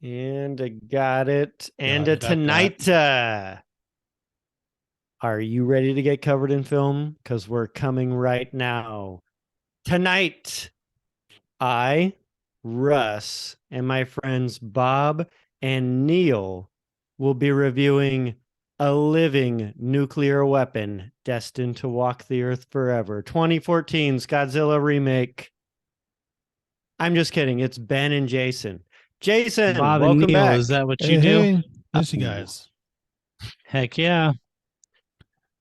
And I got it. And Got that. tonight, are you ready to get covered in film? Because we're coming right now. Tonight, I, Russ, and my friends Bob and Neil will be reviewing a living nuclear weapon destined to walk the earth forever. 2014's Godzilla remake. I'm just kidding. It's Ben and Jason. Jason, Bob and welcome Neil, is back. that what you Hey, do? hey, miss you Oh, guys. heck yeah.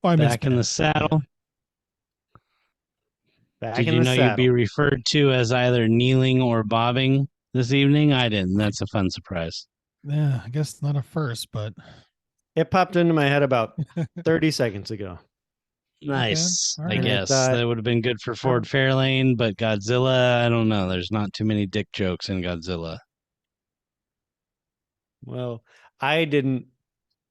Oh, I miss Back in the Ben. saddle. Back Did in you the know you'd be saddle. referred to as either kneeling or bobbing this evening? I didn't. That's a fun surprise. Yeah, I guess not a first, but It popped into my head about 30 seconds ago. okay. Nice, All I And right. I guess. thought, That would have been good for oh, Ford Fairlane, but Godzilla, I don't know. There's not too many dick jokes in Godzilla. well, I didn't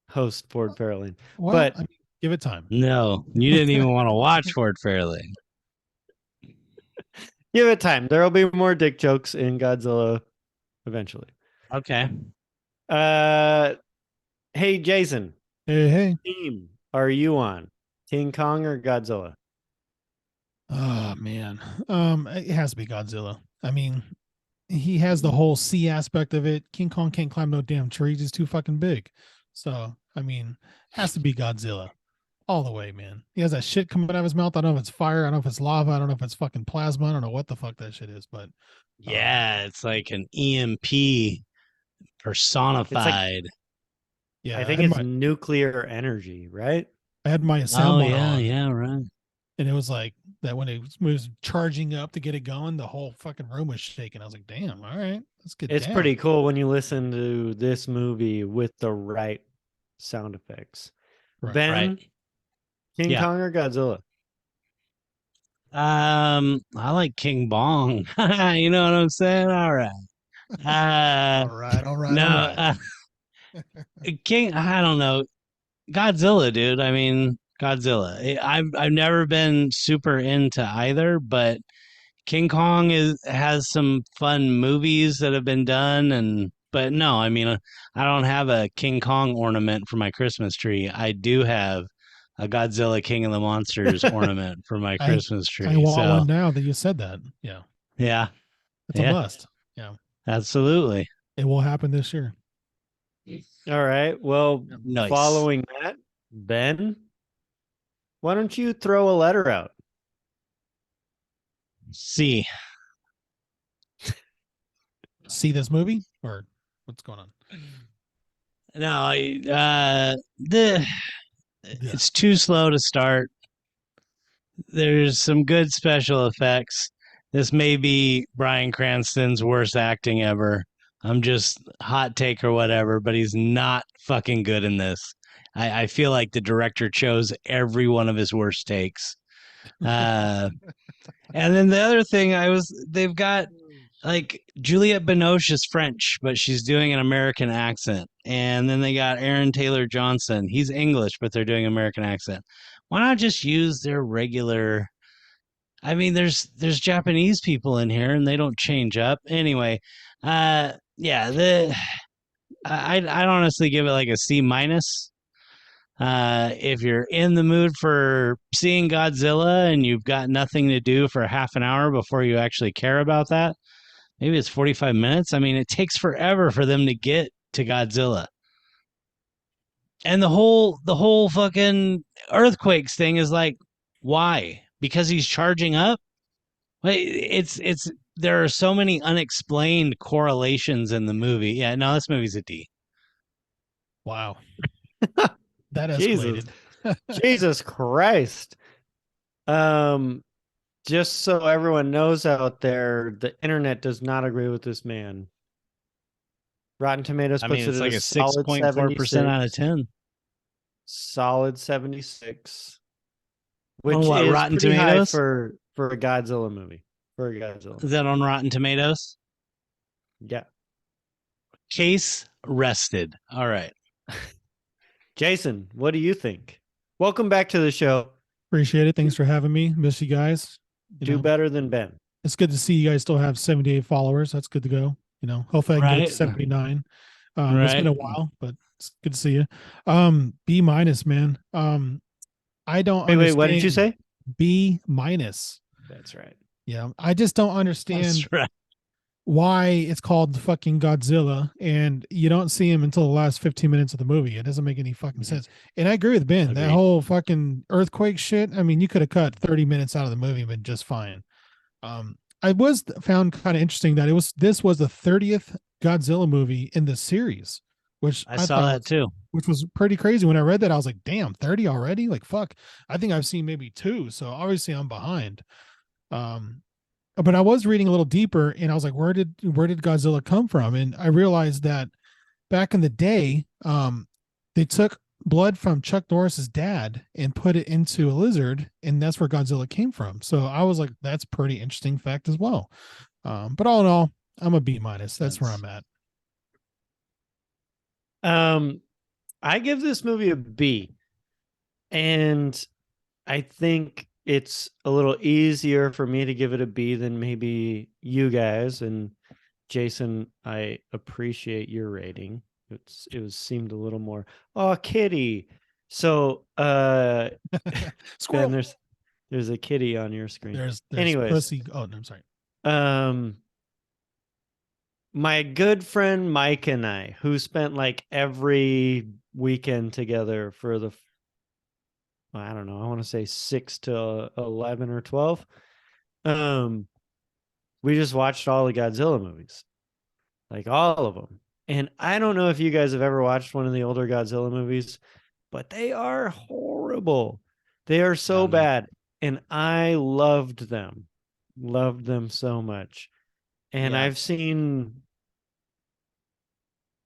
host Ford Fairlane, Well, I but mean, give it time. No, you didn't even want to watch Ford Fairlane. give it time. There will be more dick jokes in Godzilla eventually. Okay. Uh, hey, Jason, Hey, hey. team are you on? King Kong or Godzilla? Oh man. It has to be Godzilla. I mean, he has the whole sea aspect of it. King Kong can't climb no damn trees. He's too fucking big. So, I mean, has to be Godzilla. All the way, man. He has that shit coming out of his mouth. I don't know if it's fire. I don't know if it's lava. I don't know if it's fucking plasma. I don't know what the fuck that shit is, but um, Yeah, it's like an EMP It's like, personified. I yeah, think it's nuclear energy, right? I had my Oh, soundbar yeah, on, yeah, right. and it was like that when it was charging up to get it going, the whole fucking room was shaking. I was like, damn, all right, let's get It's down. pretty cool when you listen to this movie with the right sound effects. Right. Right. Ben, King Yeah. Kong or Godzilla? I like King Bong. You know what I'm saying? All right. Uh, All right, all right, no, all right. King. I don't know. Godzilla, dude. I mean, Godzilla. I've never been super into either, but King Kong has some fun movies that have been done, and but no, I mean, I don't have a King Kong ornament for my Christmas tree. I do have a Godzilla King of the Monsters ornament for my I Christmas I tree. want So one now that you said that. Yeah, yeah, it's a yeah, must. Yeah, absolutely. it will happen this year. All right. Well, Nice. following that, Ben, why don't you throw a letter out? See, See this movie or what's going on? no, the Yeah. it's too slow to start. There's some good special effects. This may be Bryan Cranston's worst acting ever. I'm just hot take or whatever, but he's not fucking good in this. I feel like the director chose every one of his worst takes. Uh, and then the other thing they've got like Juliette Binoche is French, but she's doing an American accent. And then they got Aaron Taylor Johnson. He's English, but they're doing American accent. Why not just use their regular? I mean, there's Japanese people in here and they don't change up. Anyway, yeah, the I'd honestly give it like a C minus. If you're in the mood for seeing Godzilla and you've got nothing to do for half an hour before you actually care about that, maybe it's 45 minutes. I mean, it takes forever for them to get to Godzilla. And the whole fucking earthquakes thing is like, why? Because he's charging up? Wait, it's there are so many unexplained correlations in the movie. Yeah, no, this movie's a D. Wow, that Jesus. escalated. Jesus Christ. Um, just so everyone knows out there, the internet does not agree with this man. Rotten Tomatoes I mean, puts it it's at like a a solid 6.4% out of 76. 10. Solid 76, On which what, is Rotten pretty high Tomatoes? for a Godzilla movie. For a Godzilla Is that movie. on Rotten Tomatoes? Yeah. Case rested. All right. Jason, what do you think? Welcome back to the show. Appreciate it. Thanks for having me. Miss you guys. You Do know, better than Ben. it's good to see you guys still have 78 followers. That's good to go. You know, hopefully I can get it to Right. 79. It's been Right. a while, but it's good to see you. B minus, man. I don't Wait, what did you understand say? B minus. That's right. Yeah, I just don't That's understand right. why it's called fucking Godzilla and you don't see him until the last 15 minutes of the movie. It doesn't make any fucking sense. And I agree with Ben. That Agreed. whole fucking earthquake shit. I mean, you could have cut 30 minutes out of the movie and been just fine. I was found kind of interesting that this was the 30th Godzilla movie in the series, which I I saw thought that too. which was pretty crazy. When I read that, I was like, damn, 30 already? Like, fuck. I think I've seen maybe two. So obviously I'm behind. Um, but I was reading a little deeper and I was like, where did Godzilla come from? And I realized that back in the day, they took blood from Chuck Norris's dad and put it into a lizard, and that's where Godzilla came from. So I was like, that's pretty interesting fact as well. But all in all, I'm a B minus. That's where I'm at. I give this movie a B, and I think it's a little easier for me to give it a B than maybe you guys. And Jason, I appreciate your rating. Seemed a little more, oh, kitty. So Squirrel. Ben, there's a kitty on your screen. There's Anyways, pussy. Oh, no, I'm sorry. My good friend Mike and I, who spent like every weekend together for I don't know, I want to say 6 to 11 or 12. We just watched all the Godzilla movies, like all of them. And I don't know if you guys have ever watched one of the older Godzilla movies, but they are horrible. They are so bad. And I loved them so much. And I've seen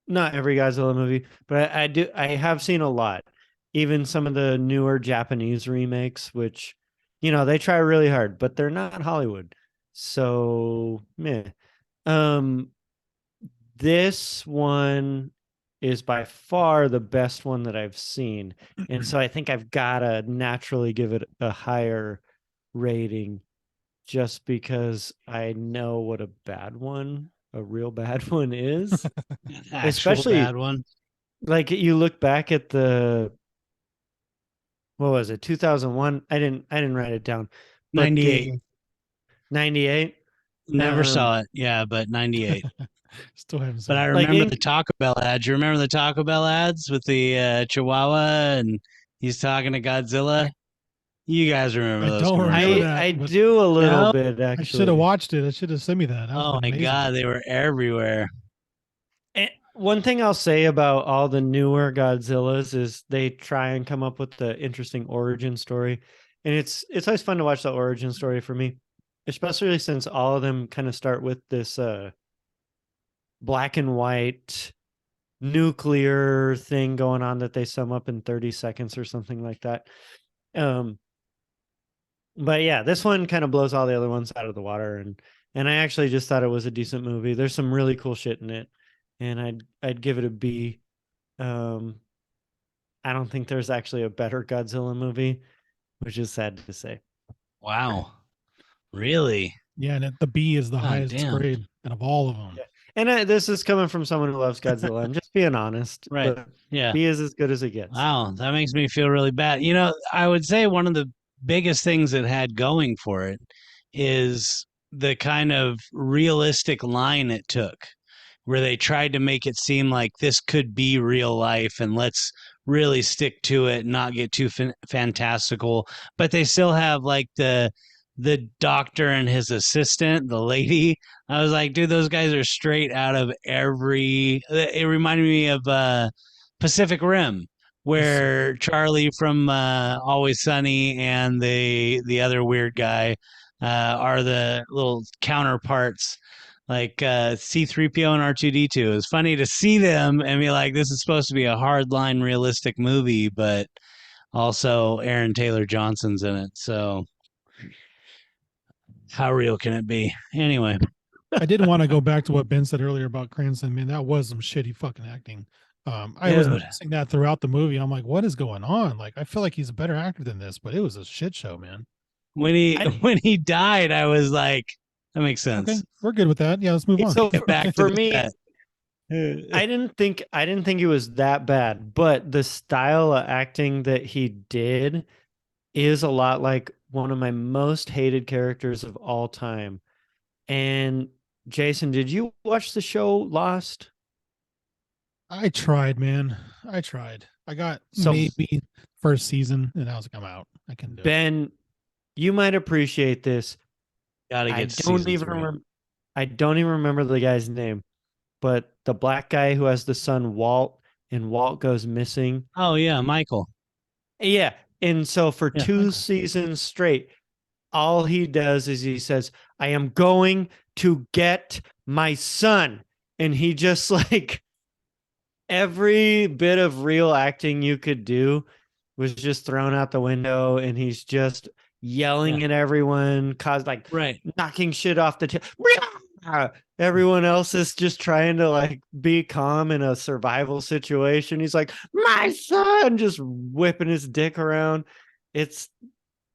not every Godzilla movie, but I have seen a lot. Even some of the newer Japanese remakes, which, you know, they try really hard, but they're not Hollywood. So, meh. This one is by far the best one that I've seen. And so I think I've got to naturally give it a higher rating just because I know what a real bad one is. Especially bad one. Like you look back at what was it, 2001? I didn't write it down. But 98. 98? Never saw it. Yeah, but 98. Still haven't seen But I it. remember the Taco Bell ads. You remember the Taco Bell ads with the Chihuahua and he's talking to Godzilla? You guys remember I those don't remember commercials? that. I do a little No? bit, I should actually. have watched it. I should have sent me that. That Oh my amazing. God, they were everywhere. And one thing I'll say about all the newer Godzillas is they try and come up with the interesting origin story. And it's always fun to watch the origin story for me, especially since all of them kind of start with this black and white nuclear thing going on that they sum up in 30 seconds or something like that. But yeah, this one kind of blows all the other ones out of the water, and I actually just thought it was a decent movie. There's some really cool shit in it, and I'd give it a B. I don't think there's actually a better Godzilla movie, which is sad to say. Wow. Really? Yeah, and the B is the highest grade out of all of them. Yeah. And this is coming from someone who loves Godzilla. I'm just being honest. Right. But Yeah. B is as good as it gets. Wow. That makes me feel really bad. You know, I would say one of the biggest things it had going for it is the kind of realistic line it took, where they tried to make it seem like this could be real life and let's really stick to it and not get too fantastical. But they still have like the doctor and his assistant, the lady. I was like, dude, those guys are straight out of it reminded me of Pacific Rim, where Charlie from Always Sunny and the other weird guy are the little counterparts, like C-3PO and R2-D2. It's funny to see them and be like, this is supposed to be a hardline realistic movie, but also Aaron Taylor Johnson's in it. So how real can it be? Anyway. I did want to go back to what Ben said earlier about Cranston. Man, that was some shitty fucking acting. I was noticing that throughout the movie. I'm like, what is going on? Like, I feel like he's a better actor than this, but it was a shit show, man. When he died, I was like, That makes Okay, sense. we're good with that. Yeah, let's move on. So Get back for to me, that. I didn't think it was that bad, but the style of acting that he did is a lot like one of my most hated characters of all time. And Jason, did you watch the show Lost? I tried, man. I tried. I got So maybe first season, and I was like, I'm out. I can do it. Ben, you might appreciate this. Gotta I get to don't season even 3. I don't even remember the guy's name, but the black guy who has the son Walt, and Walt goes missing. Oh yeah, Michael. Yeah. And so for Yeah, two Michael. seasons straight, all he does is he says, I am going to get my son. And he just like every bit of real acting you could do was just thrown out the window. And he's just Yeah. yelling at everyone, cause like Right. knocking shit off the table. Everyone else is just trying to like be calm in a survival situation. He's like, my son, just whipping his dick around. It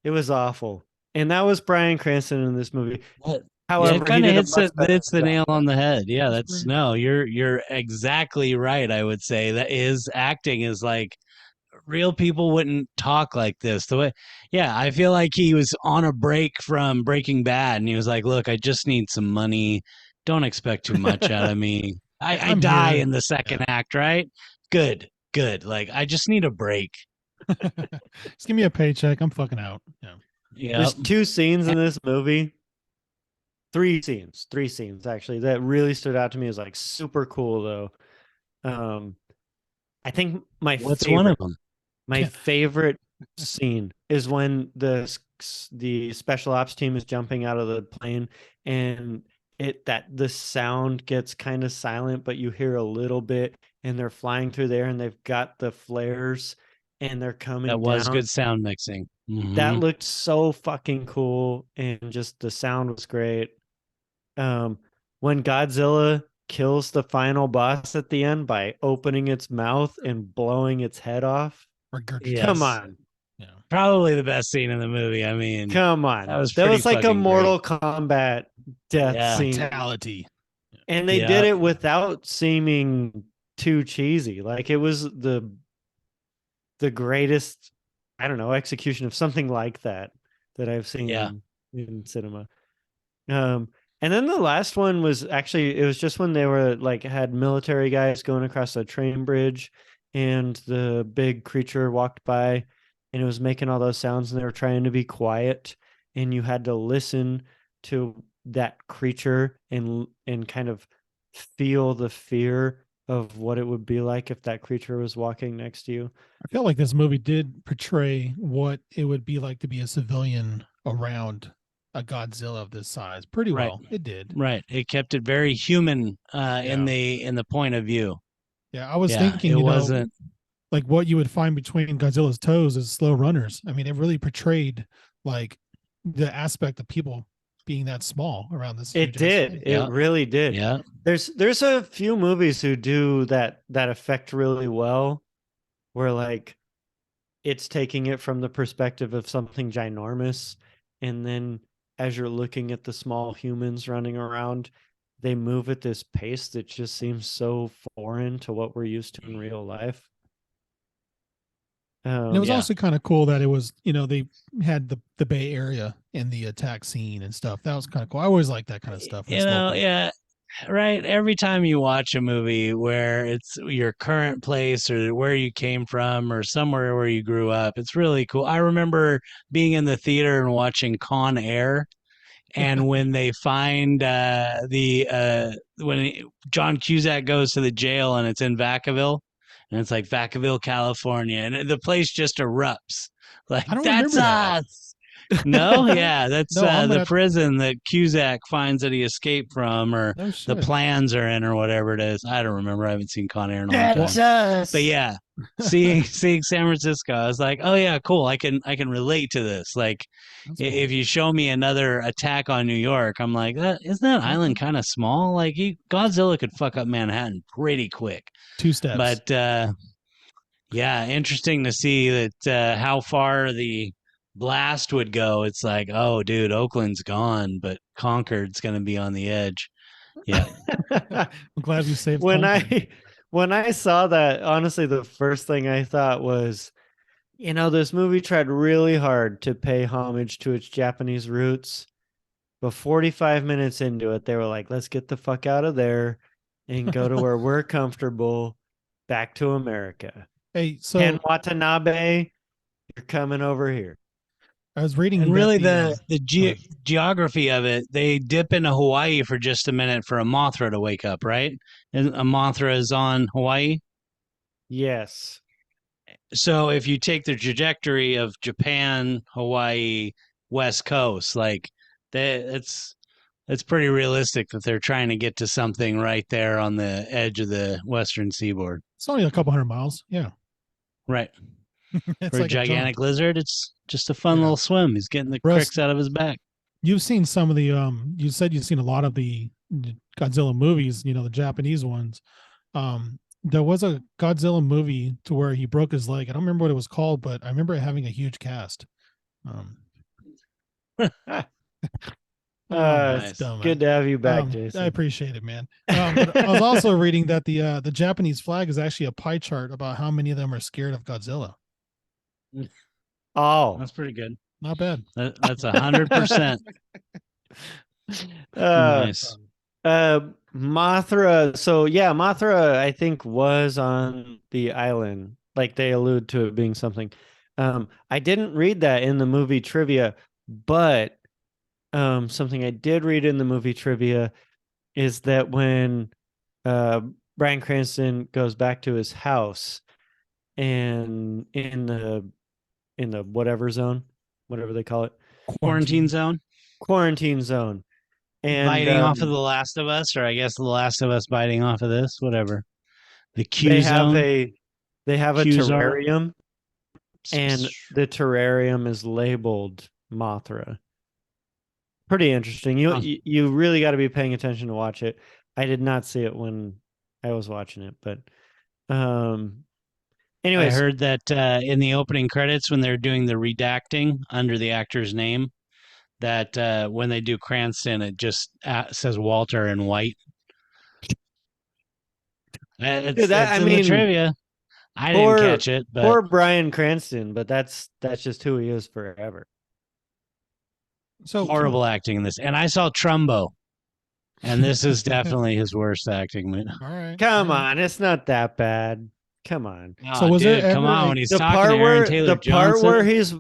was awful. And that was Bryan Cranston in this movie. Yeah, it However, he kind of did a much better hits the job. nail on the head. Yeah, That's you're exactly right. I would say that his acting is like real people wouldn't talk like this. The way, yeah, I feel like he was on a break from Breaking Bad, and he was like, "Look, I just need some money. Don't expect too much out of me. I I'm die here. in the second act, right? Good, good. Like I just need a break." Just give me a paycheck. I'm fucking out. Yeah. Yeah, There's two scenes in this movie. Three scenes actually that really stood out to me as like super cool though. I think what's one of them? my Yeah. favorite scene is when the special ops team is jumping out of the plane and the sound gets kind of silent, but you hear a little bit, and they're flying through there and they've got the flares and they're coming That was down. good sound mixing. That Mhm. looked so fucking cool, and just the sound was great. Um, when Godzilla kills the final boss at the end by opening its mouth and blowing its head off. Come Yes. on. Yeah. Probably the best scene in the movie. I mean, Come that on. was That pretty was like a fucking great. Mortal Kombat death Yeah. scene. Fatality. And they did Yeah. it without seeming too cheesy. Like it was the greatest, I don't know, execution of something like that I've seen Yeah. in cinema. And then the last one was actually, it was just when they were like had military guys going across a train bridge, and the big creature walked by and it was making all those sounds, and they were trying to be quiet, and you had to listen to that creature and kind of feel the fear of what it would be like if that creature was walking next to you. I felt like this movie did portray what it would be like to be a civilian around a Godzilla of this size pretty Right. well. It did. Right. It kept it very human in Yeah. the point of view. Yeah. I was Yeah. thinking, It wasn't. like what you would find between Godzilla's toes is slow runners. I mean, it really portrayed like the aspect of people being that small around this. It huge ass did. thing. It Yeah. really did. Yeah. There's a few movies who do that effect really well, where like it's taking it from the perspective of something ginormous, and then as you're looking at the small humans running around, they move at this pace that just seems so foreign to what we're used to in real life. And it was Yeah. also kind of cool that it was, they had the Bay Area in the attack scene and stuff. That was kind of cool. I always like that kind of stuff. when You it's know, local. yeah. Right. Every time you watch a movie where it's your current place or where you came from or somewhere where you grew up, it's really cool. I remember being in the theater and watching Con Air, and when they find John Cusack goes to the jail and it's in Vacaville, and it's like Vacaville, California, and the place just erupts. Like I don't that's remember that. us. No, yeah, that's No, I'm the gonna prison that Cusack finds that he escaped from, or no the shit. plans are in, or whatever it is. I don't remember. I haven't seen Con Air in a long time. us. But yeah, seeing San Francisco, I was like, oh yeah, cool. I can relate to this. Like, That's if cool. you show me another attack on New York, I'm like, isn't that island kind of small? Like, Godzilla could fuck up Manhattan pretty quick. 2 steps. But yeah, interesting to see that how far the blast would go, it's like, oh, dude, Oakland's gone, but Concord's going to be on the edge. Yeah. I'm glad we saved when Concord. I when I saw that, honestly, the first thing I thought was, this movie tried really hard to pay homage to its Japanese roots. But 45 minutes into it, they were like, let's get the fuck out of there and go to where we're comfortable, back to America. Hey, so Ken Watanabe, you're coming over here. I was reading, And that really, the geography of it, they dip into Hawaii for just a minute for a Mothra to wake up, right? And a Mothra is on Hawaii. Yes. So if you take the trajectory of Japan, Hawaii, West Coast, like it's pretty realistic that they're trying to get to something right there on the edge of the Western seaboard. it's only a couple hundred miles. Yeah, Right. it's For a like gigantic jump. lizard, it's just a fun Yeah. little swim. He's getting the Russ- cricks out of his back. You've seen some of the you said you've seen a lot of the Godzilla movies, the Japanese ones. There was a Godzilla movie to where he broke his leg. I don't remember what it was called, but I remember it having a huge cast. Nice. It's dumb, Good man. to have you back, Jason. I appreciate it, man. But I was also reading that the Japanese flag is actually a pie chart about how many of them are scared of Godzilla. Oh, That's pretty good. Not bad. That's 100%. Nice. Mothra. So yeah, Mothra, I think, was on the island. Like they allude to it being something. I didn't read that in the movie trivia, but something I did read in the movie trivia is that when Bryan Cranston goes back to his house and in the whatever zone, whatever they call it, Quarantine zone. And biting off of The Last of Us, or I guess The Last of Us biting off of this, whatever. The Q zone. They have a Q zone. terrarium, and the terrarium is labeled Mothra. Pretty interesting. You really got to be paying attention to watch it. I did not see it when I was watching it, but anyways, I heard that in the opening credits when they're doing the redacting under the actor's name, that when they do Cranston, it just says Walter in white. It's in the trivia. I didn't catch it, but poor Bryan Cranston, but that's just who he is forever. So horrible acting in this. And I saw Trumbo, and this is definitely his worst acting. All right. Come on, it's not that bad. Come on. Oh, so was dude, it come on when he's the talking part to Aaron where Taylor the part Johnson? where he's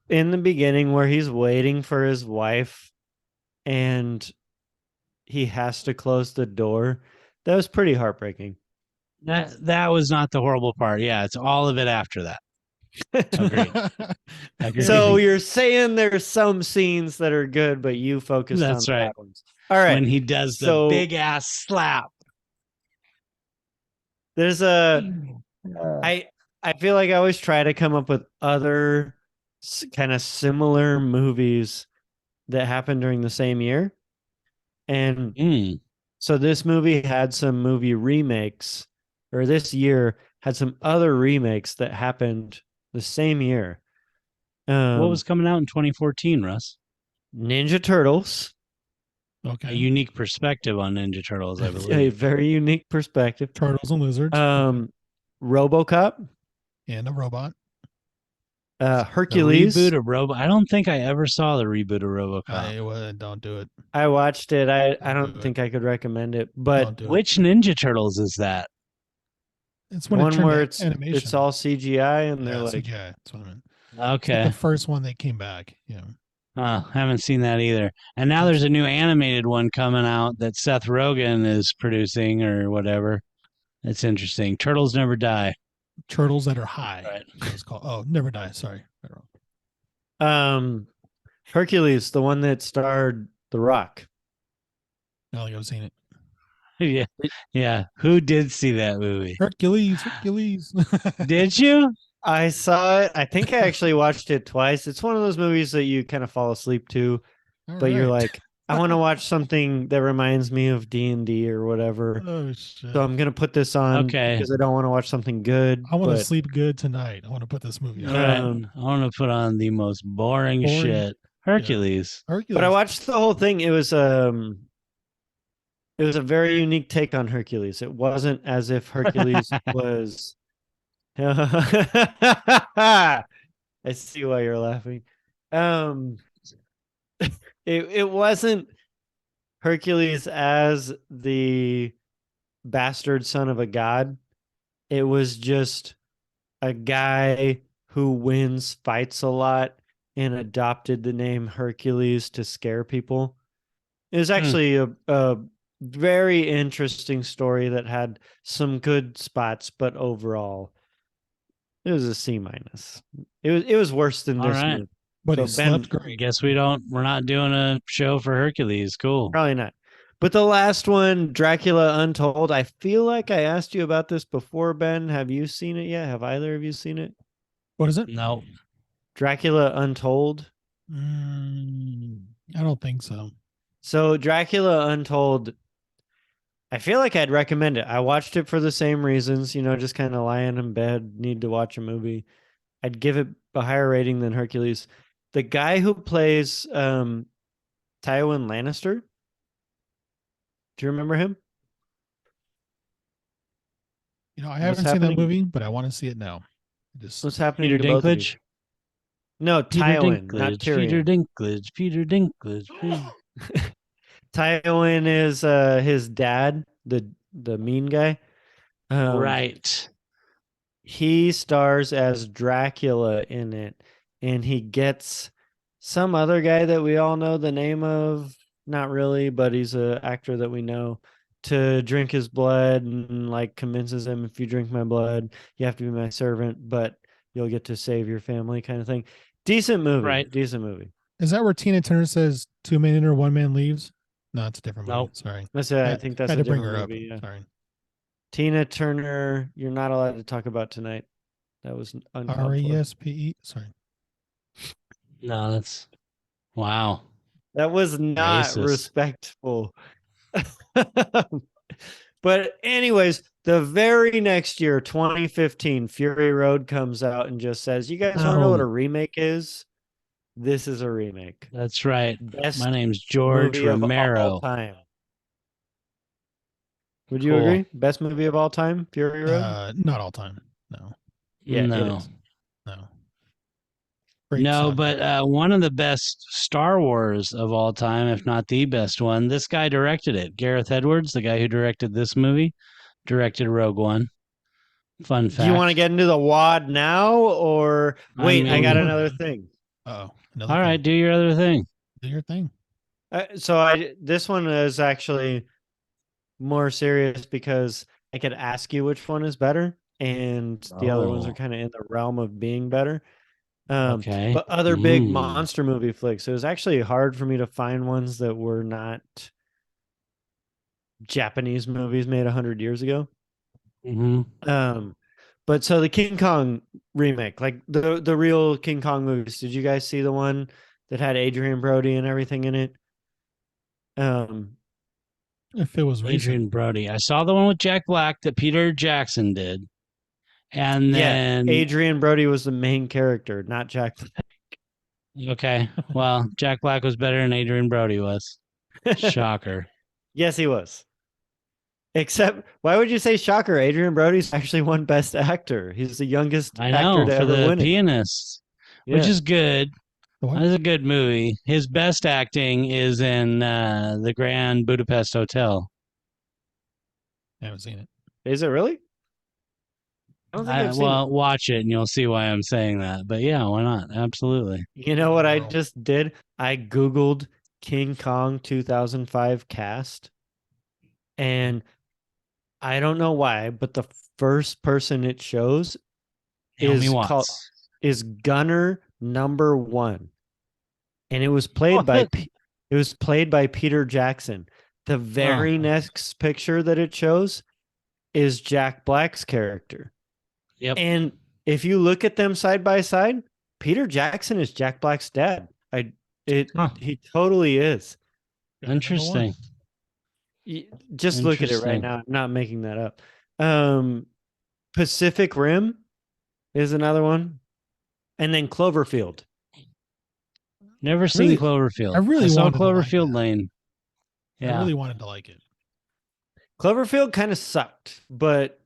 in the beginning where he's waiting for his wife and he has to close the door? That was pretty heartbreaking. That was not the horrible part. Yeah, it's all of it after that. Agreed. So you're saying there's some scenes that are good, but you focused on the bad ones. All right. When he does the big ass slap. There's I feel like I always try to come up with other kind of similar movies that happened during the same year. And so this movie had some movie remakes, or this year had some other remakes that happened the same year. What was coming out in 2014, Russ? Ninja Turtles. Okay. A unique perspective on Ninja Turtles, I believe. A very unique perspective. Turtles and lizards. RoboCop. And a robot. Hercules. The reboot of Robo. I don't think I ever saw the reboot of RoboCop. Don't do it. I watched it. I don't think I could recommend it. But which Ninja Turtles is that? It's one where it's animation. It's all CGI, and they're like CGI. That's what I meant. Okay. Like the first one that came back. Yeah. Haven't seen that either. And now there's a new animated one coming out that Seth Rogen is producing or whatever. It's interesting. Turtles Never Die. Turtles That Are High. Right. It's called. Oh, Never Die. Sorry. Hercules, the one that starred The Rock. I don't think I've seen it. Yeah. Who did see that movie? Hercules. Did you? I saw it. I think I actually watched it twice. It's one of those movies that you kind of fall asleep to, but you're like, I want to watch something that reminds me of D&D or whatever. Oh shit! So I'm gonna put this on Okay. because I don't want to watch something good. I want to but, sleep good tonight. I want to put this movie All on. right. Um, I want to put on the most boring Boring. shit. Hercules. Hercules. but I watched the whole thing. It was a very unique take on Hercules. It wasn't as if Hercules was. I see why you're laughing. Um, it wasn't Hercules as the bastard son of a god. It was just a guy who wins fights a lot and adopted the name Hercules to scare people. It was actually a very interesting story that had some good spots, but overall, it was a C minus. It was worse than All this right. movie. but So he slept Ben, great. Guess we're not doing a show for Hercules. Cool. probably not. But the last one, Dracula Untold, I feel like I asked you about this before, Ben. Have you seen it yet? Have either of you seen it? What is it? No. Dracula Untold. I don't think so. So Dracula Untold, I feel like I'd recommend it. I watched it for the same reasons, just kind of lying in bed, need to watch a movie. I'd give it a higher rating than Hercules. The guy who plays Tywin Lannister, do you remember him? I haven't seen that movie, but I want to see it now. What's happening Peter to both of you? Dinklage. No, Peter Tywin, not Dinklage. Peter Tyrion. Dinklage. Peter Dinklage. Tywin is his dad, the mean guy. Right. He stars as Dracula in it, and he gets some other guy that we all know the name of, not really, but he's an actor that we know, to drink his blood and like convinces him, if you drink my blood, you have to be my servant, but you'll get to save your family, kind of thing. Decent movie. Right. Decent movie. Is that where Tina Turner says 2 men enter, 1 man leaves? No, it's a different movie. Nope. Sorry. I think that's had a to bring different her movie. up. Yeah. Sorry. Tina Turner, you're not allowed to talk about tonight. That was uncalled for. RESPE. Sorry. No, that's wow. That was not Racist. respectful. But anyways, the very next year, 2015, Fury Road comes out and just says, "You guys want to know what a remake is? This is a remake." That's right. Best My name's George movie of all Romero. time. Would you Cool. agree? Best movie of all time, Fury Road? Not all time. No. Yeah, no. it is. No. Great No, soundtrack. but one of the best Star Wars of all time, if not the best one, this guy directed it. Gareth Edwards, the guy who directed this movie, directed Rogue One. Fun fact. Do you want to get into the WAD now, or wait? I got mean- another thing. Oh, All right, do your other thing. Do your thing. This one is actually more serious because I could ask you which one is better, and the other ones are kind of in the realm of being better. Okay. But other big monster movie flicks, it was actually hard for me to find ones that were not Japanese movies made 100 years ago. But so the King Kong remake, like the real King Kong movies, did you guys see the one that had Adrian Brody and everything in it? If it was recent. Adrian Brody. I saw the one with Jack Black that Peter Jackson did. And then Adrian Brody was the main character, not Jack Black. Okay. Well, Jack Black was better than Adrian Brody was. Shocker. Yes, he was. Except, why would you say shocker? Adrian Brody's actually won Best Actor. He's the youngest actor to for ever the win it. Pianist, which is good. It's a good movie. His best acting is in the Grand Budapest Hotel. I haven't seen it. Is it really? I don't think I've seen it. Watch it and you'll see why I'm saying that. But yeah, why not? Absolutely. You know what I just did? I Googled King Kong 2005 cast, and I don't know why, but the first person it shows is Gunner number 1, and it was played by Peter Jackson. The very next picture that it shows is Jack Black's character. Yep. And if you look at them side by side, Peter Jackson is Jack Black's dad. He totally is. Interesting. Just look at it right Interesting. now. I'm not making that up. Pacific Rim is another one. And then Cloverfield. Never seen Really, Cloverfield. I really saw wanted to like Cloverfield that. Lane. I Yeah. really wanted to like it. Cloverfield kind of sucked, but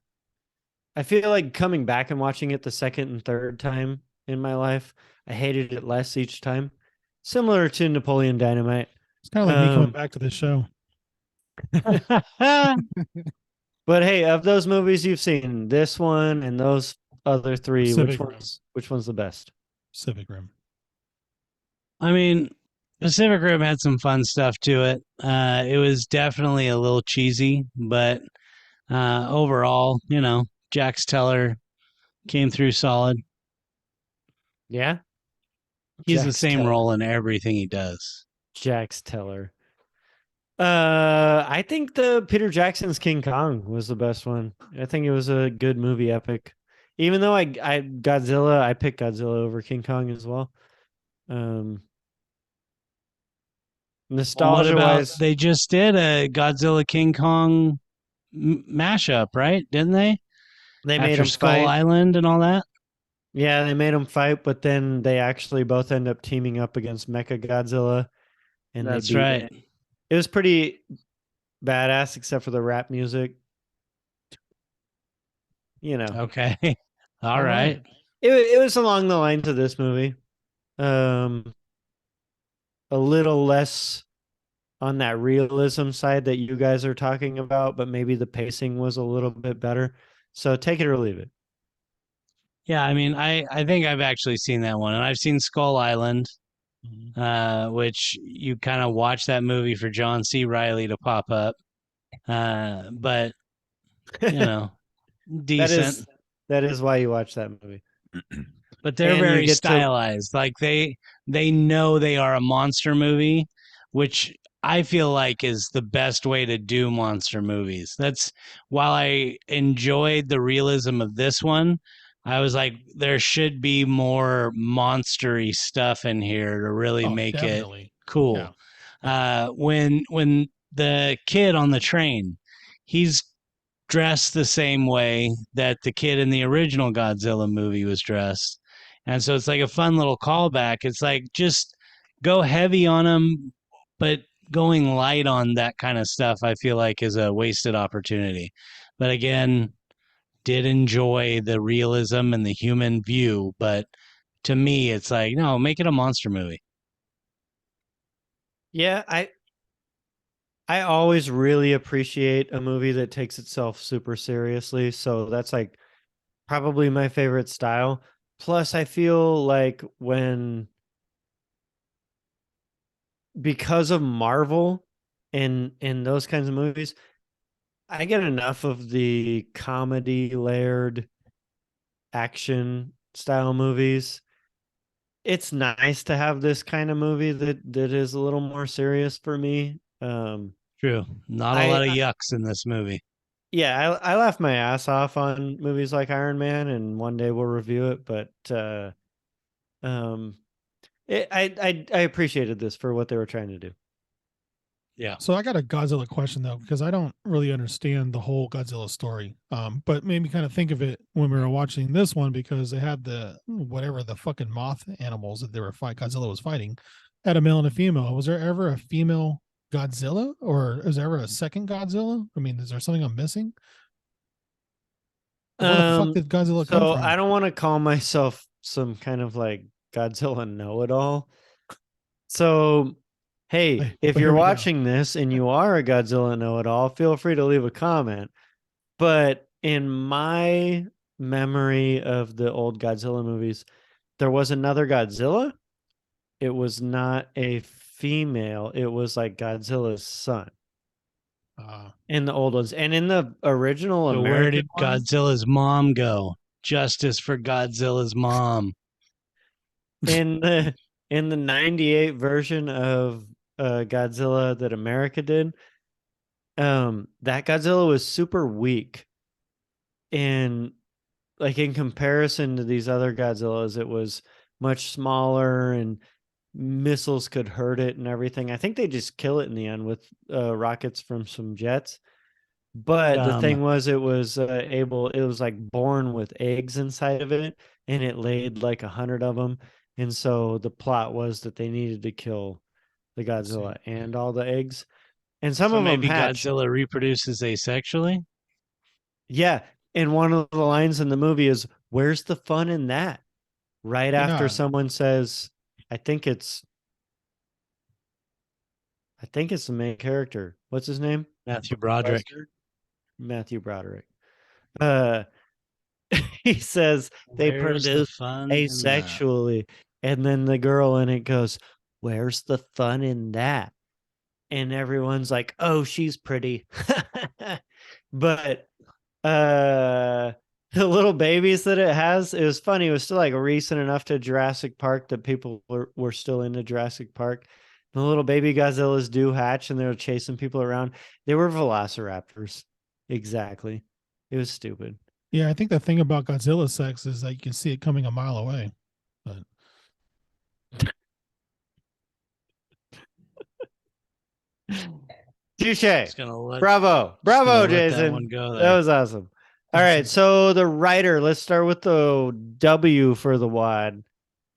I feel like coming back and watching it the second and third time in my life, I hated it less each time. Similar to Napoleon Dynamite. It's kind of like me coming back to this show. But hey, of those movies you've seen, this one and those other three, Pacific Rim. which one's the best? Pacific Rim. I mean, Pacific Rim had some fun stuff to it. It was definitely a little cheesy, but overall, Jax Teller came through solid. Yeah. He's the Jax same Teller. role in everything he does. Jax Teller. I think the Peter Jackson's King Kong was the best one. I think it was a good movie epic. Even though I picked Godzilla over King Kong as well. What Nostalgia about wise, they just did a Godzilla King Kong mashup, right? Didn't they? they made After them Skull fight. Island and all that. Yeah, they made them fight, but then they actually both end up teaming up against Mecha Godzilla, and they That's beat right. it. It was pretty badass, except for the rap music. Okay. All right. It was along the lines of this movie. A little less on that realism side that you guys are talking about, but maybe the pacing was a little bit better. So take it or leave it. Yeah, I mean, I think I've actually seen that one, and I've seen Skull Island, which you kind of watch that movie for John C. Riley to pop up. But that decent. is why you watch that movie. But they're And you very get to stylized. Like they know they are a monster movie, which I feel like is the best way to do monster movies. That's while I enjoyed the realism of this one, I was like, there should be more monstery stuff in here to really make Definitely. it cool. Yeah. When the kid on the train, he's dressed the same way that the kid in the original Godzilla movie was dressed. And so it's like a fun little callback. It's like just go heavy on him, but going light on that kind of stuff, I feel like is a wasted opportunity. But again, did enjoy the realism and the human view. But to me, it's like, no, make it a monster movie. Yeah, I always really appreciate a movie that takes itself super seriously. So that's like probably my favorite style. Plus, I feel like because of Marvel and those kinds of movies, I get enough of the comedy layered action style movies. It's nice to have this kind of movie that is a little more serious for me. True. Not a lot of yucks in this movie. Yeah, I laugh my ass off on movies like Iron Man, and one day we'll review it. But I appreciated this for what they were trying to do. Yeah. So I got a Godzilla question though, because I don't really understand the whole Godzilla story. But made me kind of think of it when we were watching this one because they had the whatever the fucking moth animals that they were Godzilla was fighting, had a male and a female. Was there ever a female Godzilla, or is there ever a second Godzilla? I mean, is there something I'm missing? Where the fuck did Godzilla come So from? I don't want to call myself some kind of like Godzilla know-it-all. So hey, if But here you're we go. watching this and you are a Godzilla know-it-all, feel free to leave a comment. But in my memory of the old Godzilla movies, there was another Godzilla. It was not a female. It was like Godzilla's son in the old ones. And in the original So where American did ones, Godzilla's mom go? Justice for Godzilla's mom. in the 98 version of Godzilla that America did, that Godzilla was super weak. And like in comparison to these other Godzillas, it was much smaller and missiles could hurt it and everything. I think they just kill it in the end with rockets from some jets. But the thing was, it was it was like born with eggs inside of it, and it laid like 100 of them. And so the plot was that they needed to kill the Godzilla and all the eggs. And some So of them maybe hatch. Godzilla reproduces asexually. Yeah. And one of the lines in the movie is, "Where's the fun in that?" Right after Yeah. someone says, I think it's the main character. What's his name? Matthew Broderick. Matthew Broderick. He says they Where's the produce fun in that? asexually, and then the girl in it goes, "Where's the fun in that?" And everyone's like, "Oh, she's pretty." But the little babies that it has, it was funny. It was still like recent enough to Jurassic Park that people were still into Jurassic Park. The little baby Godzillas do hatch, and they were chasing people around. They were velociraptors. Exactly. It was stupid. Yeah, I think the thing about Godzilla sex is that you can see it coming a mile away. But Touche. Bravo. Bravo, let Jason. that one go there. That was awesome. All right, so the writer, let's start with the W for the WAD.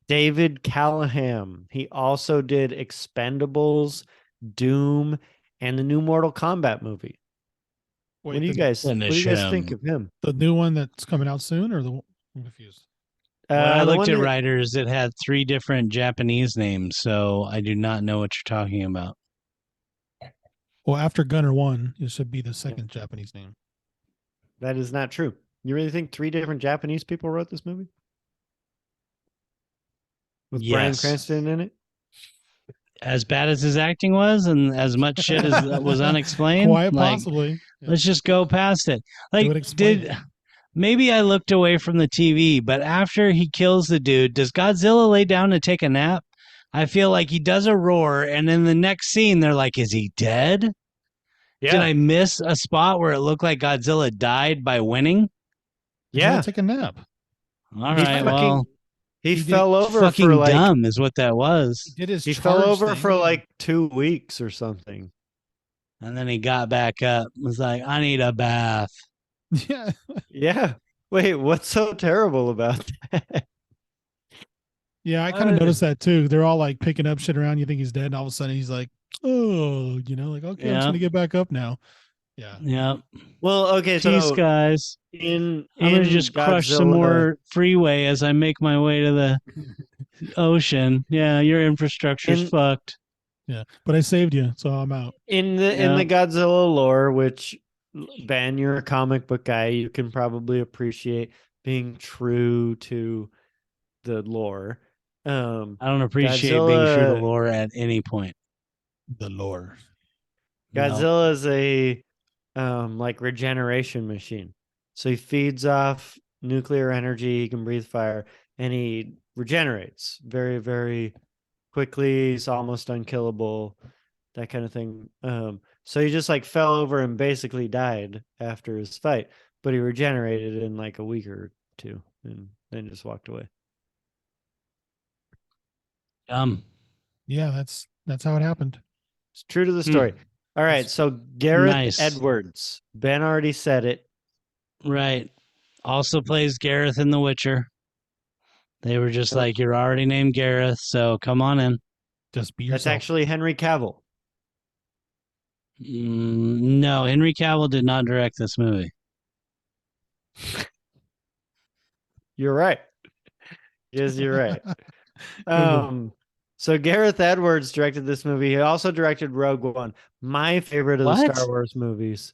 David Callahan. He also did Expendables, Doom, and the new Mortal Kombat movie. wait, What do you guys think of him? The new one that's coming out soon, or I'm confused. When I the looked one at that- writers, it had 3 different Japanese names, so I do not know what you're talking about. Well, after Gunner 1, it should be the second Japanese name. That is not true. You really think 3 different Japanese people wrote this movie? With Bryan Yes. Cranston in it? As bad as his acting was, and as much shit as was unexplained, Quite possibly. Yeah. Let's just go past it. It would Like, explain it. maybe I looked away from the TV, but after he kills the dude, does Godzilla lay down to take a nap? I feel like he does a roar, and in the next scene, they're like, "Is he dead?" Yeah. Did I miss a spot where it looked like Godzilla died by winning? He's Yeah. gonna take a nap. All right, well, he fell over fucking for like dumb is what that was. He did his he fell charge over thing. for like 2 weeks or something. And then he got back up. Was like, "I need a bath." Yeah. Yeah. Wait, what's so terrible about that? Yeah, I kind of noticed that too. They're all like picking up shit around. You think he's dead, and all of a sudden he's like, "Oh, like okay, I'm just Yeah. gonna get back up now." Yeah. Yeah. Well, okay, Peace, so guys. I'm I'm gonna just crush some more freeway as I make my way to the ocean. Yeah, your infrastructure's fucked. Yeah, but I saved you, so I'm out. in the Godzilla lore, which Ben, you're a comic book guy, you can probably appreciate being true to the lore. I don't appreciate being true to lore at any point. The lore. Godzilla is a like regeneration machine. So he feeds off nuclear energy, he can breathe fire, and he regenerates very, very quickly. He's almost unkillable, that kind of thing. So he just like fell over and basically died after his fight, but he regenerated in like a week or 2 and then just walked away. Yeah, that's how it happened. It's true to the story. All right, so Gareth Edwards. Ben already said it. Right. Also plays Gareth in The Witcher. They were just like, "You're already named Gareth, so come on in." Just be yourself. That's actually Henry Cavill. No, Henry Cavill did not direct this movie. You're right. Yes, you're right. So Gareth Edwards directed this movie. He also directed Rogue One, my favorite of the Star Wars movies.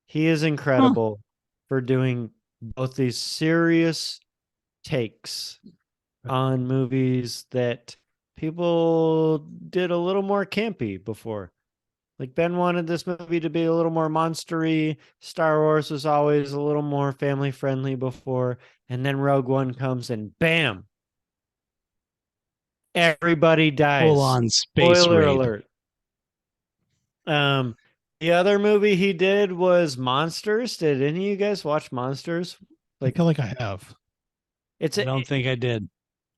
He is incredible for doing both these serious takes on movies that people did a little more campy before. Like Ben wanted this movie to be a little more monstery. Star Wars was always a little more family friendly before. And then Rogue One comes and bam, everybody dies. Full on space Spoiler raid. alert. The other movie he did was Monsters. Did any of you guys watch Monsters? I feel like I have. I don't think I did.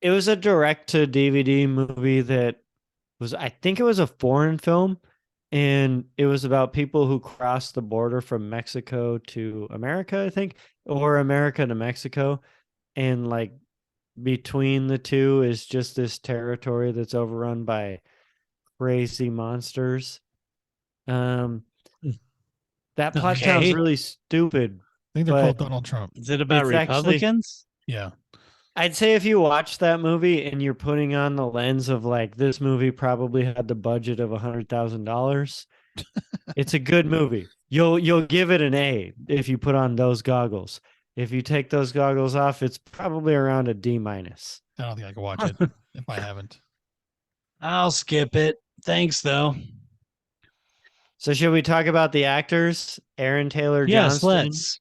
It was a direct to DVD movie that was, I think it was a foreign film, and it was about people who crossed the border from Mexico to America, I think, or America to Mexico. And like between the two is just this territory that's overrun by crazy monsters. Um, that plot sounds Okay. really stupid, I think they're called but Donald Trump. Is it about it's actually, Republicans? Yeah. I'd say if you watch that movie and you're putting on the lens of like this movie probably had the budget of $100,000, it's a good movie. You'll give it an A if you put on those goggles. If you take those goggles off, it's probably around a D minus. I don't think I can watch it if I haven't. I'll skip it. Thanks, though. So should we talk about the actors? Aaron Taylor Yes, Johnston, let's.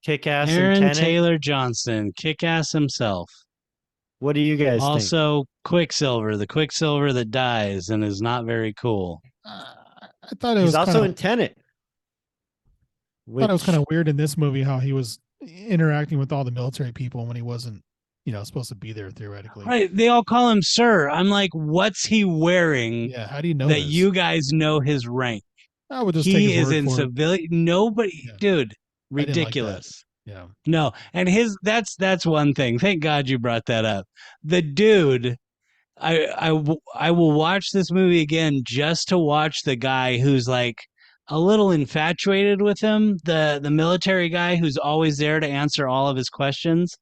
Kick-Ass and Aaron Tenet. Taylor Johnson, kick-ass himself. What do you guys think? Also, Quicksilver, the Quicksilver that dies and is not very cool. I thought it He's was also kind in of Tenet. thought it was kind of weird in this movie how he was interacting with all the military people when he wasn't, supposed to be there theoretically. Right. They all call him Sir. I'm like, what's he wearing Yeah. How do you know that this? you guys know his rank? I would just take He his is word in for it. civilian. Nobody, Yeah. dude, I didn't like that. ridiculous. Yeah. No, and that's one thing. Thank God you brought that up. The dude, I will watch this movie again just to watch the guy who's like a little infatuated with him, the military guy who's always there to answer all of his questions.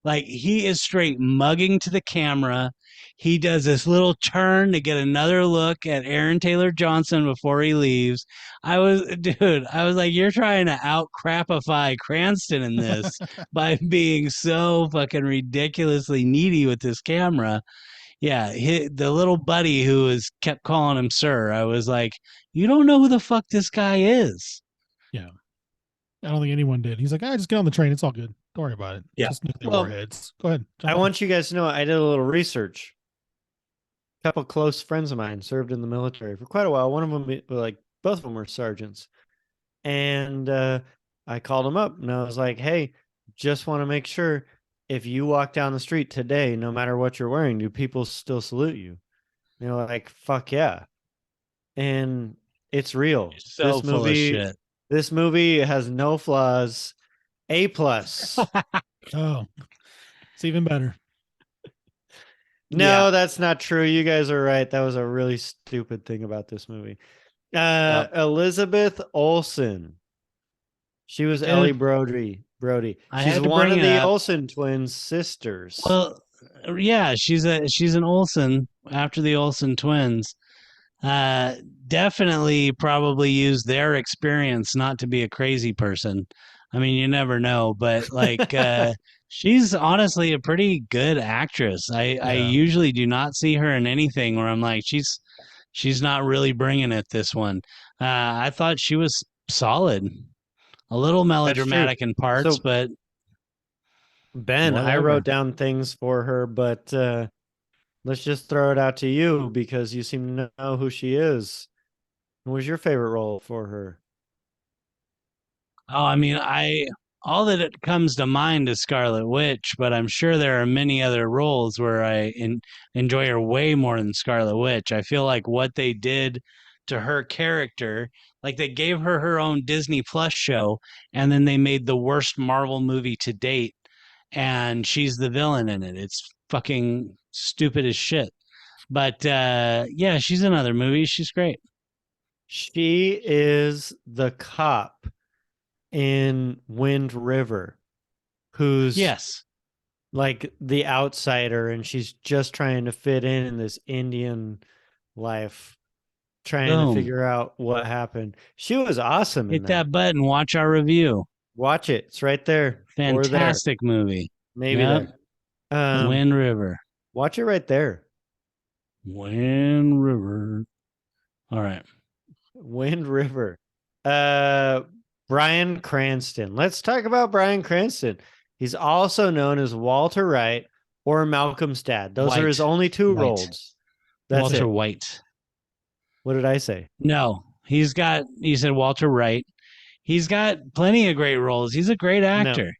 Like he is straight mugging to the camera. He does this little turn to get another look at Aaron Taylor Johnson before he leaves. I was like, you're trying to out crapify Cranston in this by being so fucking ridiculously needy with this camera. Yeah, the little buddy who was kept calling him sir. I was like, you don't know who the fuck this guy is. Yeah. I don't think anyone did. He's like, just get on the train. It's all good. Don't worry about it. Yeah. Just nuclear Well, warheads. Go ahead. I want you guys to know I did a little research. A couple close friends of mine served in the military for quite a while. One of them, like both of them, were sergeants, and I called them up and I was like, "Hey, just want to make sure if you walk down the street today, no matter what you're wearing, do people still salute you?" You know, like, "Fuck yeah!" And it's real. You're so This full of movie, shit. this movie has no flaws. A plus. Oh, it's even better. No, Yeah. that's not true. You guys are right. That was a really stupid thing about this movie. Elizabeth Olsen. She was Dude, Ellie Brody. I She's had to one bring of it the up. Olsen twins' sisters. Well, yeah, she's an Olsen after the Olsen twins. Uh, Definitely probably use their experience not to be a crazy person. I mean, you never know, but like she's honestly a pretty good actress. I Yeah. usually do not see her in anything where I'm like she's not really bringing it this one. I thought she was solid. A little melodramatic in parts, So- but Ben, I whatever. wrote down things for her, but let's just throw it out to you because you seem to know who she is. What was your favorite role for her? Oh, I mean, all that it comes to mind is Scarlet Witch, but I'm sure there are many other roles where enjoy her way more than Scarlet Witch. I feel like what they did to her character, like they gave her her own Disney Plus show, and then they made the worst Marvel movie to date, and she's the villain in it. It's fucking stupid as shit. But yeah, she's in other movies. She's great. She is the cop in Wind River, who's Yes. like the outsider, and she's just trying to fit in this Indian life, trying to Boom. figure out what happened. She was awesome in Hit that button. Watch our review. Watch it. It's right there. Or there. Fantastic movie. Maybe Yep. there. Wind River. Watch it right there. Wind River. All right. Wind River. Bryan Cranston. Let's talk about Bryan Cranston. He's also known as Walter Wright or Malcolm's dad. Those White. are his only two White. roles. That's Walter it. White. What did I say? No, you said Walter Wright. He's got plenty of great roles. He's a great actor.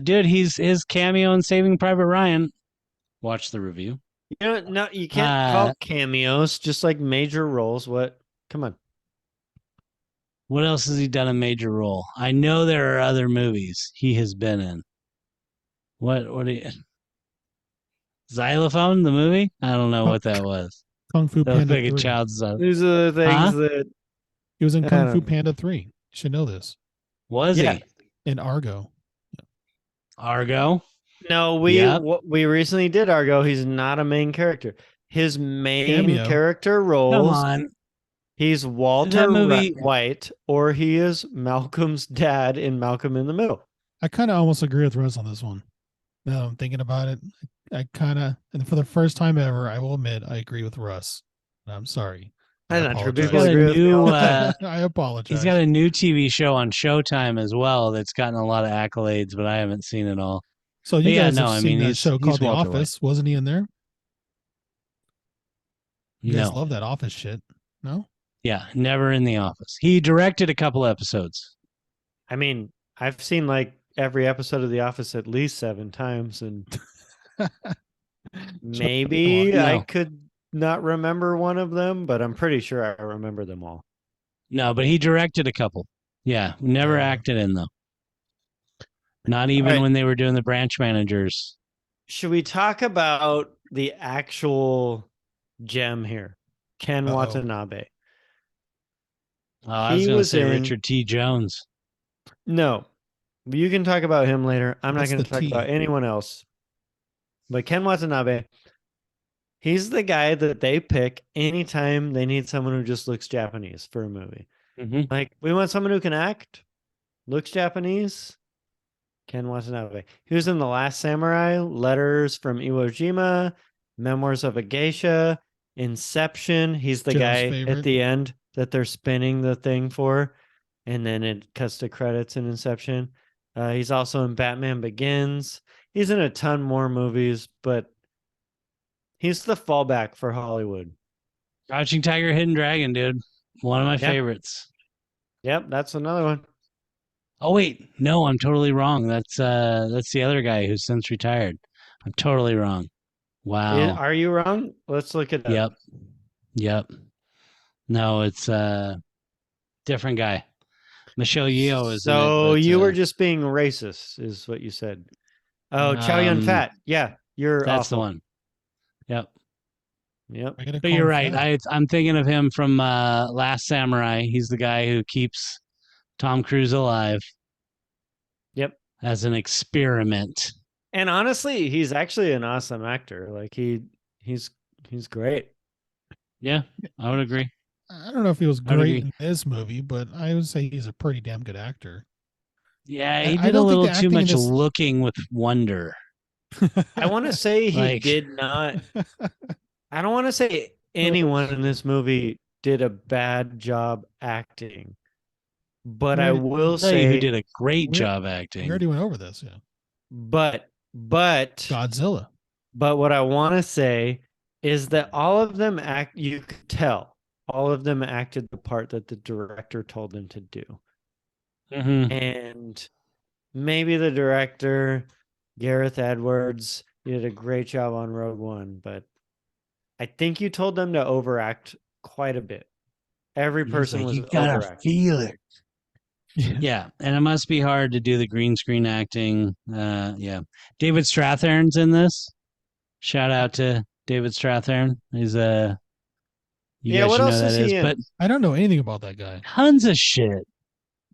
Dude, his cameo in Saving Private Ryan. watch the review. You know, no, you can't call cameos, just like major roles. What? Come on. What else has he done a major role? I know there are other movies he has been in. What do you Xylophone, the movie? I don't know what that was. Kung Fu That looked Panda like a 3. child's These are the things Huh? that He was in I Kung don't Fu know. Panda 3. You should know this. Was Yeah. he? In Argo. Argo? No, Yep. we recently did Argo. He's not a main character. His main Cameo. character Come roles, on. he's Walter That movie- White, or he is Malcolm's dad in Malcolm in the Middle. I kind of almost agree with Russ on this one. Now I'm thinking about it. I kind of, and for the first time ever, I will admit I agree with Russ. I'm sorry. I That's not true. apologize. He's People got a agree with me all new the time. I apologize. he's got a new TV show on Showtime as well that's gotten a lot of accolades, but I haven't seen it all. So you Yeah, guys no, have I seen mean, that he's- show he's called The Walter White. Office? Wasn't he in there? You guys No. love that Office shit. No? Yeah, never in The Office. He directed a couple episodes. I mean, I've seen like every episode of The Office at least 7 times, and maybe No. I could not remember one of them, but I'm pretty sure I remember them all. No, but he directed a couple. Yeah, never acted in though. Not even right. when they were doing the branch managers. Should we talk about the actual gem here, Ken Uh-oh. Watanabe? I was He going to was say in- Richard T. Jones. No, you can talk about him later. I'm What's not going the to talk T? about anyone else. But Ken Watanabe, he's the guy that they pick anytime they need someone who just looks Japanese for a movie. Mm-hmm. Like, we want someone who can act, looks Japanese. Ken Watanabe. He was in The Last Samurai, Letters from Iwo Jima, Memoirs of a Geisha, Inception. He's the Joe's guy favorite. at the end that they're spinning the thing for, and then it cuts to credits in Inception. He's also in Batman Begins. He's in a ton more movies, but he's the fallback for Hollywood. Crouching Tiger, Hidden Dragon, dude. One of my favorites. Yep, that's another one. Oh wait, no, I'm totally wrong. That's the other guy who's since retired. I'm totally wrong. Wow. Are you wrong? Let's look it up. Yep. No, it's different guy. Michelle Yeoh is in it. So but, you were just being racist, is what you said. Oh, Chow Yun Fat. Yeah, you're that's awful. the one. Yep. Yep. I gotta But call you're him right. fat. I'm thinking of him from Last Samurai. He's the guy who keeps Tom Cruise alive. Yep. As an experiment. And honestly, he's actually an awesome actor. Like he's great. Yeah, I would agree. I don't know if he was I would great agree. in this movie, but I would say he's a pretty damn good actor. Yeah, I he did a don't think little the too acting in much this- looking with wonder. I want to say he Like- did not. I don't want to say anyone in this movie did a bad job acting, but I will Say who say did a great we- job We acting. already went over this, yeah. but Godzilla. But what I want to say is that all of them you could tell all of them acted the part that the director told them to do. Mhm. And maybe the director, Gareth Edwards, did a great job on Rogue One, but I think you told them to overact quite a bit. Every He's person like, was you gotta overacting. feel it. Yeah. Yeah, and it must be hard to do the green screen acting. Yeah, David Strathairn's in this. Shout out to David Strathairn. He's you Yeah, guys what should know else that is he is, in? but I don't know anything about that guy. tons of shit.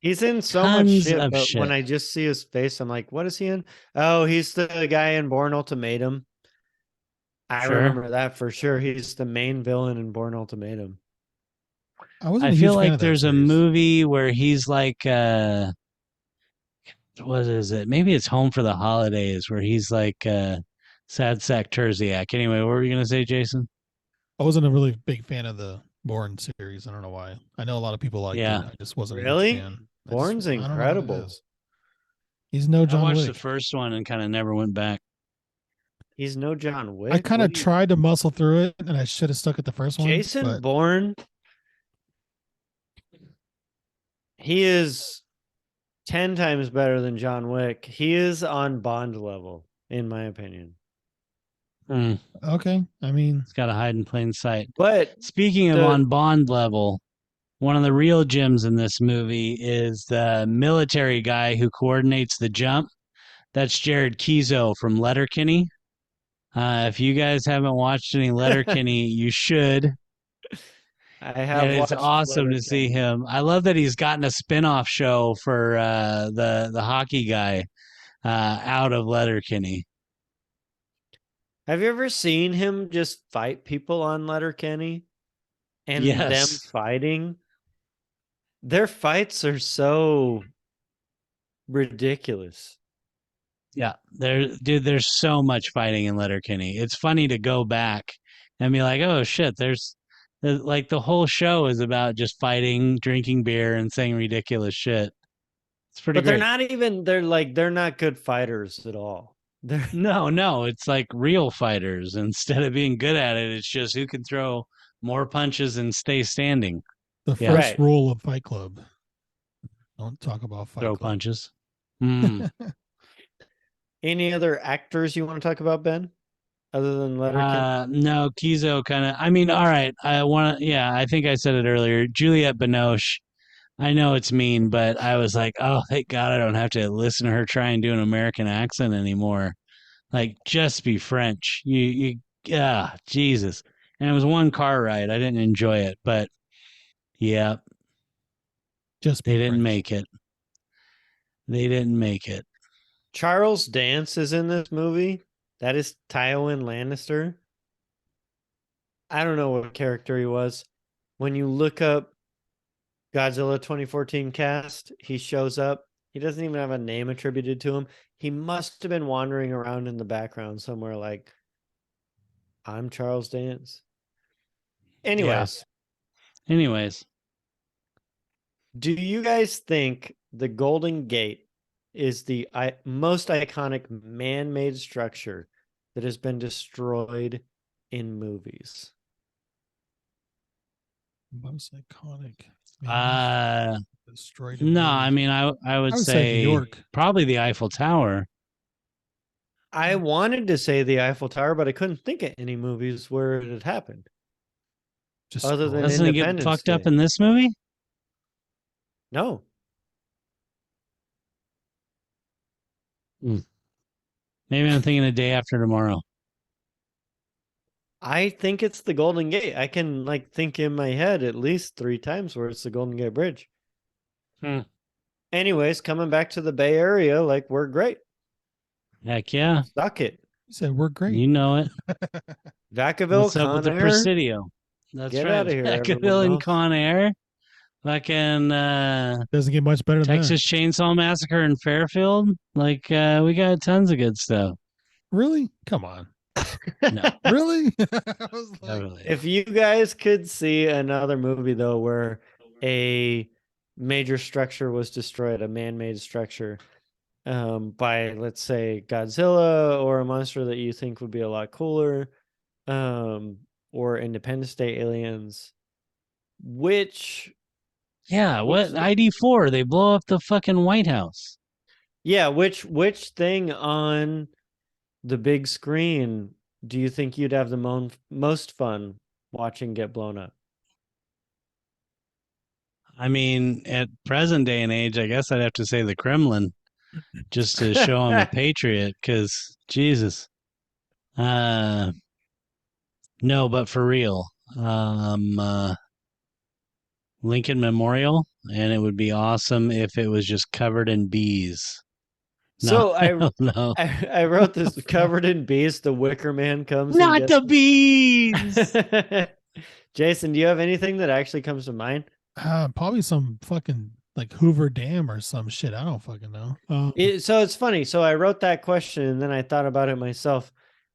He's in so much Tons shit, of but shit. when I just see his face, I'm like, what is he in? Oh, he's the guy in Bourne Ultimatum. I Sure. remember that for sure. He's the main villain in Bourne Ultimatum. I wasn't I a huge feel fan like of that there's a series. movie where he's like what is it? Maybe it's Home for the Holidays, where he's like sad sack Terziak. Anyway, what were you gonna say, Jason? I wasn't a really big fan of the Bourne series. I don't know why. I know a lot of people like Yeah. it. I just wasn't a Really? huge fan. Bourne's I don't know what it incredible. is. He's no I John watched Wick. the first one and kind of never went back. He's no John Wick. I kind of What do you- tried to muscle through it, and I should have stuck at the first one. Jason but Bourne. He is 10 times better than John Wick. He is on Bond level, in my opinion. Mm, Okay. I mean, it's got to hide in plain sight. But Speaking of the on Bond level, one of the real gems in this movie is the military guy who coordinates the jump. That's Jared Kizo from Letterkenny. If you guys haven't watched any Letterkenny, you should. I And have it's watched awesome to see Letterkenny. him. I love that he's gotten a spin-off show for the hockey guy out of Letterkenny. Have you ever seen him just fight people on Letterkenny and them Yes. fighting? Their fights are so ridiculous. Yeah. There's so much fighting in Letterkenny. It's funny to go back and be like, oh shit, like the whole show is about just fighting, drinking beer, and saying ridiculous shit. It's pretty But they're great. not even they're not good fighters at all. They're No, it's like real fighters. Instead of being good at it, it's just who can throw more punches and stay standing. the Yeah, first right. rule of Fight Club. Don't talk about Fight throw Club. punches. Mm. Any other actors you want to talk about, Ben? Other than Letterkenny? No, Kizo kind of. I mean, all right. I want to. Yeah, I think I said it earlier. Juliette Binoche. I know it's mean, but I was like, oh, thank God I don't have to listen to her try and do an American accent anymore. Like, just be French. Jesus. And it was one car ride. I didn't enjoy it, but yeah, Just they be didn't French. make it. They didn't make it. Charles Dance is in this movie. That is Tywin Lannister. I don't know what character he was. When you look up Godzilla 2014 cast, he shows up. He doesn't even have a name attributed to him. He must have been wandering around in the background somewhere like, I'm Charles Dance. Yeah. Anyways, Anyways, do you guys think the Golden Gate is the most iconic man made structure that has been destroyed in movies? Most iconic. Destroyed in no, I movies. mean, I would I would say New say York. probably the Eiffel Tower. I wanted to say the Eiffel Tower, but I couldn't think of any movies where it had happened other than Destroyed. Doesn't it get Independence fucked up Day. in this movie? No, Maybe I'm thinking the day after tomorrow. I think it's the Golden Gate. I can think in my head at least 3 times where it's the Golden Gate Bridge. Hmm. Anyways, coming back to the Bay Area, we're great. Heck yeah. Suck it. You said we're great. You know it. Vacaville, What's up with Con the Air. Presidio? That's Get right. out of here, everyone Vacaville and else. Con Air. Fucking Doesn't get much better than Texas Chainsaw Massacre in Fairfield. We got tons of good stuff. that. Really? Come on. No, Really? I was like, really. If you guys could see another movie though where a major structure was destroyed, a man-made structure, by let's say Godzilla or a monster that you think would be a lot cooler, or Independence Day aliens, which Yeah, which what ID4? They blow up the fucking White House. yeah, which thing on the big screen do you think you'd have the most fun watching get blown up? I mean, at present day and age, I guess I'd have to say the Kremlin just to show I'm a patriot. Because Jesus, no, but for real, Lincoln Memorial, and it would be awesome if it was just covered in bees. No, So I don't know. I wrote this covered in bees. The Wicker Man comes and Not gets the bees. Jason, do you have anything that actually comes to mind? probably some fucking like Hoover Dam or some shit. I don't fucking know. So it's funny. So I wrote that question and then I thought about it myself,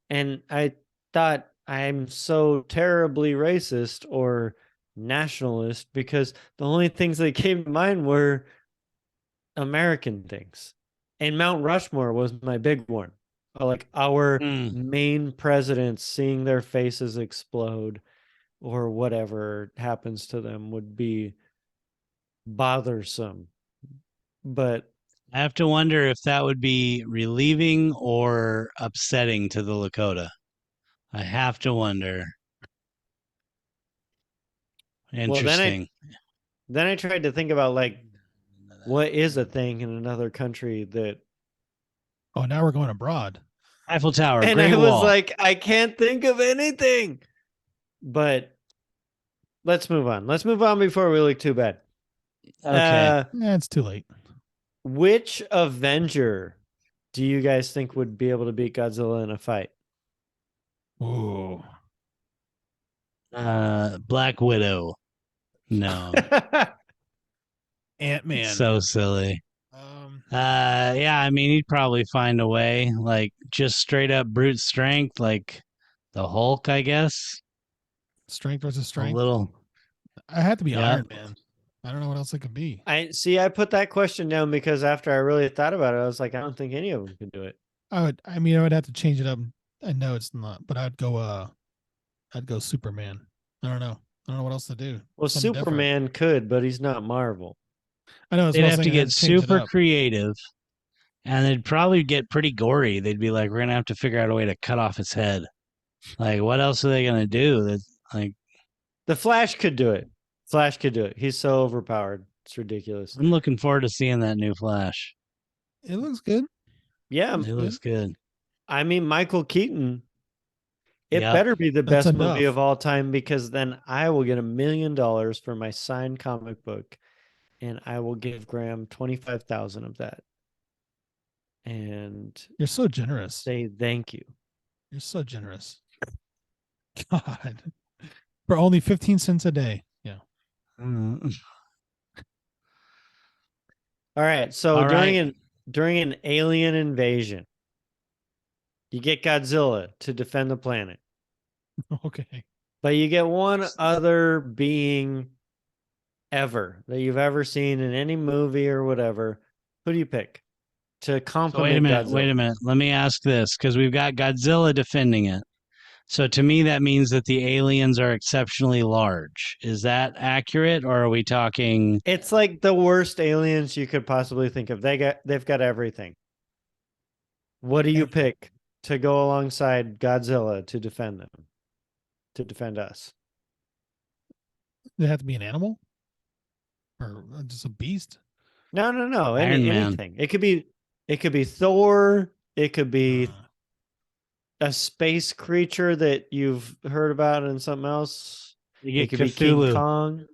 and I thought I'm so terribly racist or nationalist because the only things that came to mind were American things. And Mount Rushmore was my big one. Our main presidents seeing their faces explode or whatever happens to them would be bothersome. But I have to wonder if that would be relieving or upsetting to the Lakota. I have to wonder. Well, Interesting. then I tried to think about like what is a thing in another country that, Oh, now we're going abroad. Eiffel Tower, and Great I was Wall. like, I can't think of anything. But let's move on. Let's move on before we look too bad. Okay. It's too late. Which Avenger do you guys think would be able to beat Godzilla in a fight? Ooh. Black Widow. No. Ant-Man. So silly. Yeah, I mean, he'd probably find a way, like just straight up brute strength, like the Hulk, I guess. Strength versus strength. A little. I had to be Yep. Iron Man. I don't know what else it could be. I put that question down because after I really thought about it, I was like, I don't think any of them could do it. I would have to change it up. I know it's not, but I'd go Superman. I don't know what else to do. Well, Something different. Superman could, but he's not Marvel. I know. They'd have to get super creative, and they'd probably get pretty gory. They'd be like, "We're gonna have to figure out a way to cut off his head." Like, what else are they gonna do? That's like, The Flash could do it. Flash could do it. He's so overpowered. It's ridiculous. I'm looking forward to seeing that new Flash. It looks good. Yeah, It looks good. I mean, Michael Keaton. It Yep. better be the That's best movie enough. of all time because then I will get $1 million for my signed comic book, and I will give Graham 25,000 of that. And You're so generous. say thank you. You're so generous. God, for only 15 cents a day. Yeah. All right. So All during an alien invasion, you get Godzilla to defend the planet. Okay. But you get one other being ever that you've ever seen in any movie or whatever. Who do you pick to complement Godzilla? Wait a minute. Let me ask this, because we've got Godzilla defending it. So to me, that means that the aliens are exceptionally large. Is that accurate, or are we talking? It's like the worst aliens you could possibly think of. They've got everything. What do you pick to go alongside Godzilla to defend them? To defend us? Does it have to be an animal? Or just a beast? No. Iron Man. Anything. It could be Thor. It could be a space creature that you've heard about in something else. It could be King Kong.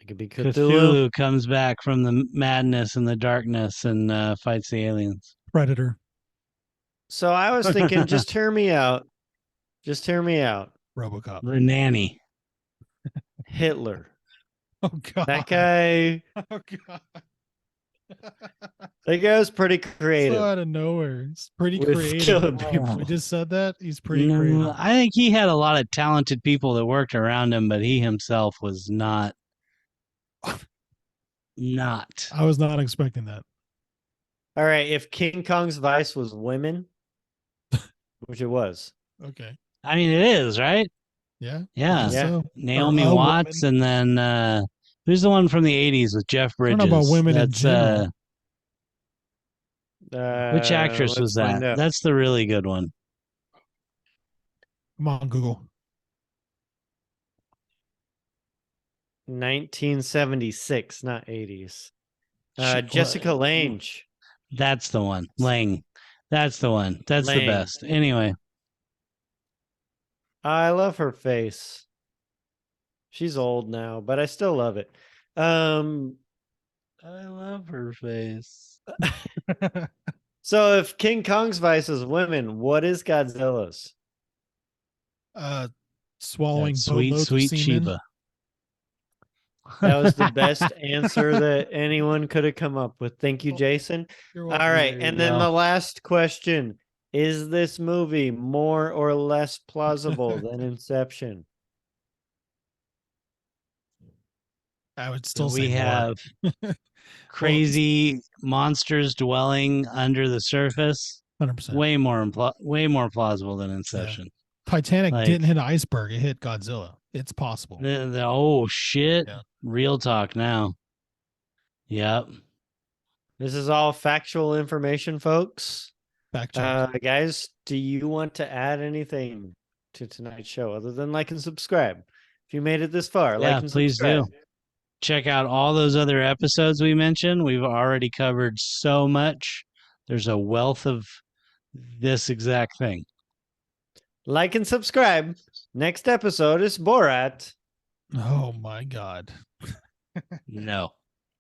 It could be Cthulhu. Cthulhu comes back from the madness and the darkness and fights the aliens. Predator. So I was thinking, just hear me out. Just hear me out. RoboCop. The nanny. Hitler. Oh God. That guy. Oh God. That guy was pretty creative. So out of nowhere. It's pretty With creative. killing people. We just said that. He's pretty creative. I think he had a lot of talented people that worked around him, but he himself was not. I was not expecting that. All right. If King Kong's vice was women, which it was. Okay. I mean, it is, right? Yeah. Yeah. So. Naomi Watts, and then who's the one from the 80s with Jeff Bridges? I don't know about women in general. Which actress was that? That's the really good one. Come on, Google. 1976, not 80s. Jessica Lange. That's the one. Lang. That's the one. That's Lang. the best. Anyway. I love her face. She's old now, but I still love it. I love her face. So if King Kong's vice is women, what is Godzilla's? Swallowing sweet Sheba. That was the best answer that anyone could have come up with. Thank you, Jason. All right. And then the last question. Is this movie more or less plausible than Inception? I would still say we have crazy monsters dwelling under the surface. 100%. Way more plausible than Inception. Yeah. Titanic didn't hit an iceberg; it hit Godzilla. It's possible. Oh shit! Yeah. Real talk now. Yep. This is all factual information, folks. Back check. Guys, do you want to add anything to tonight's show other than like and subscribe? If you made it this far, Yeah, like and please subscribe. do. Check out all those other episodes we mentioned. We've already covered so much. There's a wealth of this exact thing. Like and subscribe. Next episode is Borat. Oh my God. No.